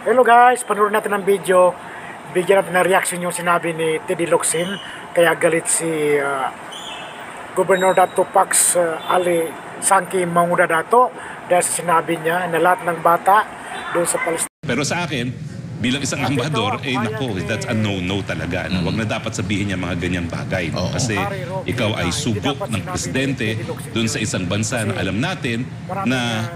Hello guys, panoorin natin ang video. Bigyan natin ng reaction yung sinabi ni Teddy Locsin. Kaya galit si Governor Dato Pax Ali Sangki Maunguda Dato dahil sa sinabi niya na lahat ng bata doon sa Palestine. Pero sa akin, bilang isang ambassador, nako, that's a no-no talaga. Huwag na dapat sabihin niya mga ganyang bagay. No? Kasi ikaw ay subok ng presidente doon sa isang bansa na alam natin na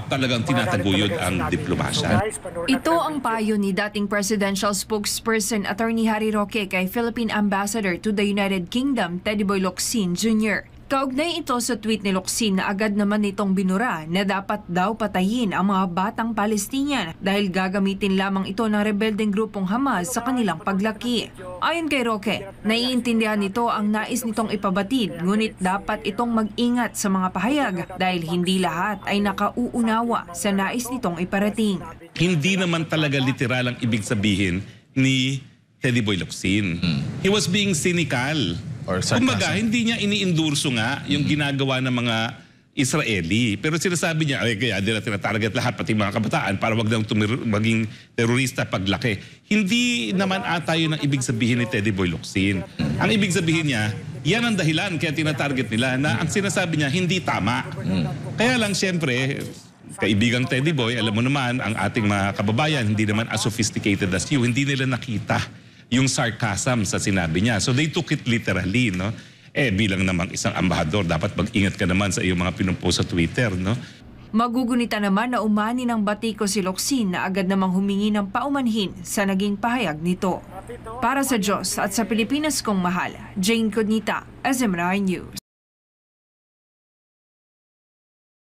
talagang tinataguyod ang diplomasya. Ito ang payo ni dating presidential spokesperson Attorney Harry Roque kay Philippine Ambassador to the United Kingdom, Teddy Boy Locsin Jr. Kaugnay ito sa tweet ni Locsin na agad naman nitong binura na dapat daw patayin ang mga batang Palestinian dahil gagamitin lamang ito ng rebeldeng grupong Hamas sa kanilang paglaki. Ayon kay Roque, naiintindihan nito ang nais nitong ipabatid, ngunit dapat itong mag-ingat sa mga pahayag dahil hindi lahat ay nakauunawa sa nais nitong iparating. Hindi naman talaga literal ang ibig sabihin ni Teddy Boy Locsin. He was being cynical. Kumbaga, hindi niya iniindurso nga yung ginagawa ng mga Israeli. Pero sinasabi niya, ay kaya nila tinatarget lahat, pati mga kabataan, para wag lang maging terorista paglaki. Hindi naman ata yun ang ibig sabihin ni Teddy Boy Locsin. Ang ibig sabihin niya, yan ang dahilan kaya tinatarget nila na ang sinasabi niya hindi tama. Kaya lang siyempre, kaibigang Teddy Boy, alam mo naman, ang ating mga kababayan, hindi naman as sophisticated as you, hindi nila nakita yung sarcasm sa sinabi niya. So they took it literally, no? Bilang namang isang ambassador, dapat mag-ingat ka naman sa iyong mga pinupost sa Twitter, no? Magugunita naman na umani ng batiko si Locsin na agad namang humingi ng paumanhin sa naging pahayag nito. Para sa Diyos at sa Pilipinas kong mahal, Jane Cognita, SMNI News.